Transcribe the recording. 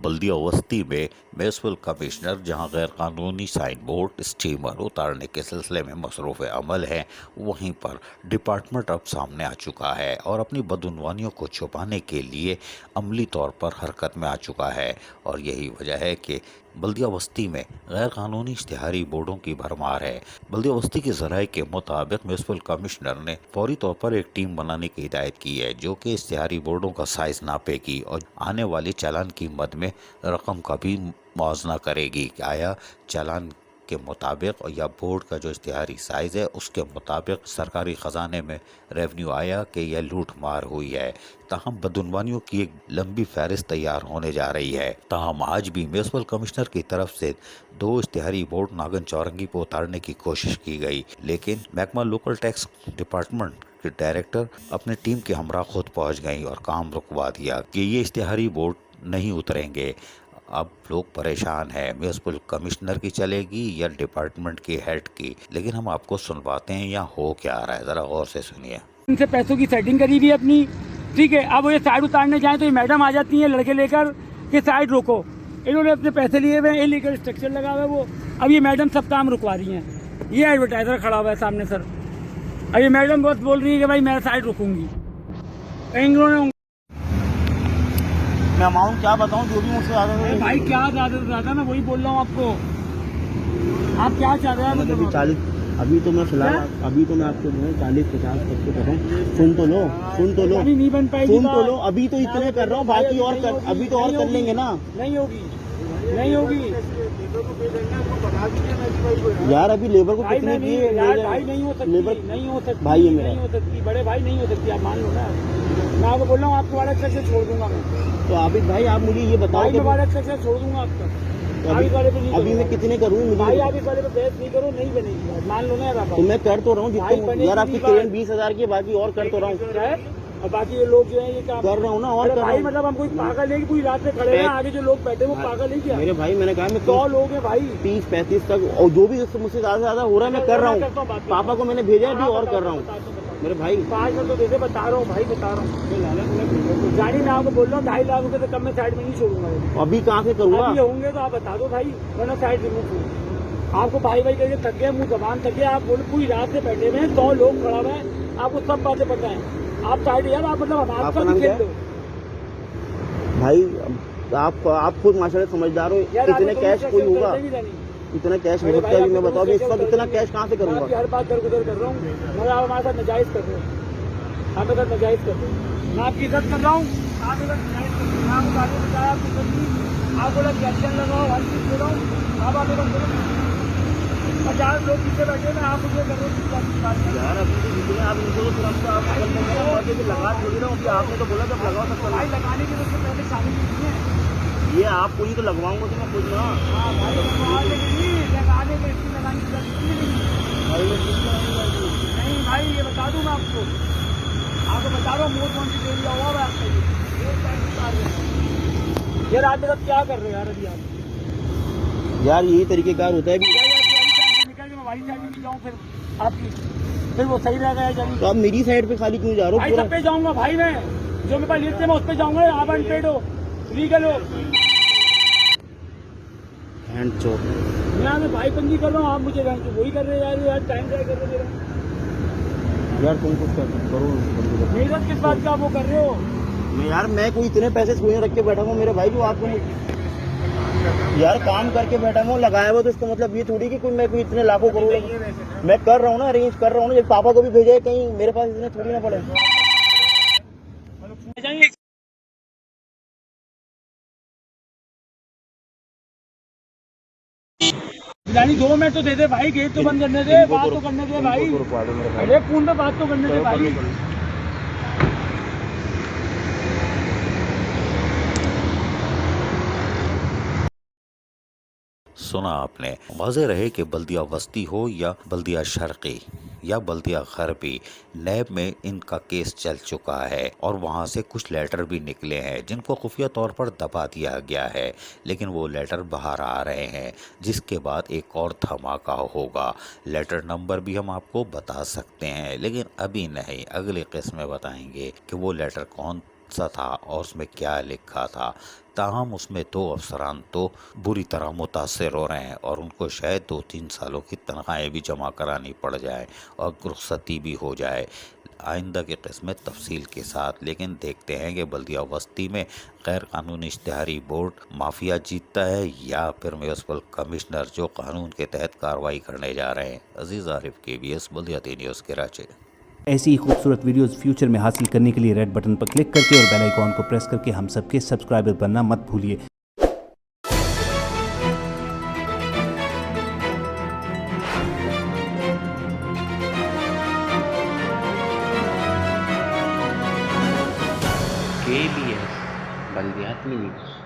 बल्दिया बस्ती में municipal commissioner जहां गैर कानूनी साइन बोर्ड स्टीमर उतारने के सिलसिले में मसरूफ़ अमल है, वहीं पर डिपार्टमेंट अब सामने आ चुका है और अपनी बदउनवानियों को छुपाने के लिए अमली तौर पर हरकत में आ चुका है। और यही वजह है कि बल्दिया बस्ती में गैर कानूनी इश्तिहारी बोर्डों की भरमार है। बल्दिया बस्ती के ज़राए के मुताबिक म्यूनिसिपल कमिश्नर ने फौरी तौर पर एक टीम बनाने की हिदायत की है, जो कि इश्तिहारी बोर्डों का साइज नापेगी और आने वाली चालान की मद में रकम का भी मुआवजा करेगी कि आया चालान के मुताबिक या बोर्ड का जो इश्तिहारी साइज है उसके मुताबिक सरकारी खजाने में रेवेन्यू आया कि यह लूट मार हुई है। ताहम बदउनवानियों की एक लंबी फहरिस्त तैयार होने जा रही है। ताहम आज भी म्यूनिसिपल कमिश्नर की तरफ से 2 इश्तिहारी बोर्ड नागन चौरंगी को उतारने की कोशिश की गई, लेकिन महकमा लोकल टैक्स डिपार्टमेंट के डायरेक्टर अपनी टीम के हमरा खुद पहुंच गई और काम रुकवा दिया कि ये इश्तिहारी बोर्ड नहीं उतरेंगे। अब लोग परेशान हैं, म्यूनिसिपल कमिश्नर की चलेगी या डिपार्टमेंट की हेड की। लेकिन हम आपको सुनवाते हैं यहाँ हो क्या रहा है, जरा गौर से सुनिए। इनसे पैसों की सेटिंग करी हुई है अपनी, ठीक है। अब वो ये साइड उतारने जाए तो ये मैडम आ जाती है लड़के लेकर कि साइड रोको। इन्होंने अपने पैसे लिए हुए हैं, इलीगल स्ट्रक्चर लगा हुआ है वो। अब ये मैडम सब काम रुकवा रही हैं। ये एडवर्टाइजर खड़ा हुआ है सामने सर। अब ये मैडम बस बोल रही है कि भाई मैं साइड रुकूंगी। इन्होंने मैं अमाउंट क्या बताऊं, जो भी मुझसे ज़्यादा है। भाई क्या ज्यादा मैं वही बोल रहा हूँ आपको। आप क्या चाह रहे हैं? अभी 40 अभी तो मैं फिलहाल अभी तो मैं आपको जो है 40-50 तक के कर रहा हूँ। सुन तो लो नहीं बन पाएगी, सुन तो लो। अभी तो इतने कर रहा हूँ, बाकी और कर, अभी तो और कर लेंगे ना। नहीं होगी यार अभी लेबर को कितने दिए? भाई नहीं हो सकती, लेबर नहीं हो सकती भाई है मेरा, नहीं हो सकती बड़े भाई, नहीं हो सकती। आप मान लो ना, मैं आपको बोल रहा हूँ आपको वाला से छोड़ दूंगा मैं। तो आबिद भाई आप मुझे ये बताओ कि वाला से छोड़ दूंगा आपका। अभी मैं कितने करूँ? भाई आप इस वाले पे बहस नहीं करो, नहीं बनेगी, मान लो ना। तो मैं कर तो रहा हूँ जितने। यार आपकी क्रेन 20,000 की, बाकी और कर तो रहा हूँ। और बाकी ये लोग जो है ये काम कर रहा हूँ ना, और कर रहा हूँ। मतलब हम कोई पागल नहीं, पूरी रात में खड़े हैं, आगे जो लोग बैठे वो पागल नहीं किया मेरे भाई। मैंने कहा मैं 100 लोग हैं भाई, 30-35 तक, और जो भी मुझसे ज्यादा हो रहा है मैं कर रहा हूँ। पापा को मैंने भेजा है भी, और कर रहा हूँ मेरे भाई। 5 तो दे, बता रहा हूँ भाई, बता रहा हूँ। जानी मैं आपको बोल रहा हूँ 2.5 लाख रुपए से कम में साइड में नहीं छोड़ूंगा। अभी कहाँ से करूँगा? अभी होंगे तो आप बता दो भाई, वरना साइड रिमूव। आपको भाई करके थक गए, मुंह जबान थक गया। आप बोले पूरी रात से बैठे हुए 100 लोग खड़ा हुआ है, आपको सब बातें पता है। आप साइड यार, आप मतलब आपका भी खेल दो भाई। आप खुद माशाल्लाह समझदार हो। इतने कैश कोई होगा? इतना कैश हो सकता है? मैं बताओ इस वक्त इतना कैश कहाँ से करूँगा? हर बात दरगुजर कर रहा हूँ, मगर आप हमारे साथ नाजायज कर रहे हो। आप अगर नाजायज कर रहे हो, मैं आपकी इज्जत कर रहा हूँ। आप अगर नाजायज कर रहे हो, आपको आगे बताया आपकी इज्जत, आप बोला कि एक्शन लगाओ, हर चीज दे रहा हूँ। आप आगे बंद करो, 50 लोग पीछे बैठे हैं, आप मुझे कर रहे हो यार। अभी तो जितने आप इनको तो तुरंत आप लगा थोड़ी रहा हूँ। आपने तो बोला जब लगाओ तब भाई लगाने के उससे पहले शामिल नहीं है। ये आपको ही तो लगवाऊंगा तो मैं खुद ना। हाँ भाई लगाने के लिए, लगाने के इसकी लगाने की जरूरत नहीं भाई, ये बता दूँ मैं आपको बता रहा हूँ। मोर कौन सी एरिया हुआ है आपका? ये रात में सब क्या कर रहे हो यार? अभी आप यार यही तरीकेकार होता है। निकल के मैं वाली साइड में जाऊँ, फिर आपकी फिर वो सही रहेगा या तो आप मेरी साइड पे खाली क्यों जा रहे हो? भाई सब पे जाऊंगा भाई, मैं जो मेरे पास लिस्ट है मैं उस पे जाऊंगा। आप अनपेड हो, लीगल हो। यहाँ मैं भाई बंदी कर रहा हूँ, आप मुझे वही कर रहे हैं यार टाइम ड्राई कर रहे हो यार। तुम कुछ करो। मेरा किस बात का वो कर रहे हो? यार मैं कोई इतने पैसे सोने रख के बैठा हूँ मेरे भाई, जो आपको यार काम करके बैठा हूँ लगाया हुआ, तो इसका मतलब ये थोड़ी कि मैं कोई इतने लाखों करोड़ मैं कर रहा हूँ ना, अरेंज कर रहा हूँ ना। जब पापा को भी भेजा है कहीं, मेरे पास इतने थोड़ी ना पड़े। यानी 2 मिनट तो दे दे भाई, गेट तो बंद करने दे, बात तो करने दे भाई। अरे फोन पे बात तो करने दे भाई। सुना आपने। वाज़ेह रहे कि बल्दिया वस्ती हो या बल्दिया शर्की या बल्दिया गरबी, नैब में इनका केस चल चुका है और वहाँ से कुछ लेटर भी निकले हैं जिनको खुफिया तौर पर दबा दिया गया है, लेकिन वो लेटर बाहर आ रहे हैं जिसके बाद एक और धमाका होगा। लेटर नंबर भी हम आपको बता सकते हैं, लेकिन अभी नहीं, अगली किस्म में बताएंगे कि वो लेटर कौन सा था और उसमें क्या लिखा था। ताहम उसमें 2 अफसरान तो बुरी तरह मुतासर हो रहे हैं और उनको शायद 2-3 सालों की तनख्वाहें भी जमा करानी पड़ जाए और रुखसती भी हो जाए। आइंदा की किस्में तफसील के साथ, लेकिन देखते हैं कि बल्दिया बस्ती में गैर कानूनी इश्तिहारी बोर्ड माफिया जीतता है या फिर म्यूनसिपल कमिश्नर जो कानून के तहत कार्रवाई करने जा रहे हैं। अजीज आरिफ, KBS बल्दियाती न्यूज़ कराची। ऐसी ही खूबसूरत वीडियोस फ्यूचर में हासिल करने के लिए रेड बटन पर क्लिक करके और बेल आइकॉन को प्रेस करके हम सबके सब्सक्राइबर बनना मत भूलिए। KBS बल्दियाती न्यूज़।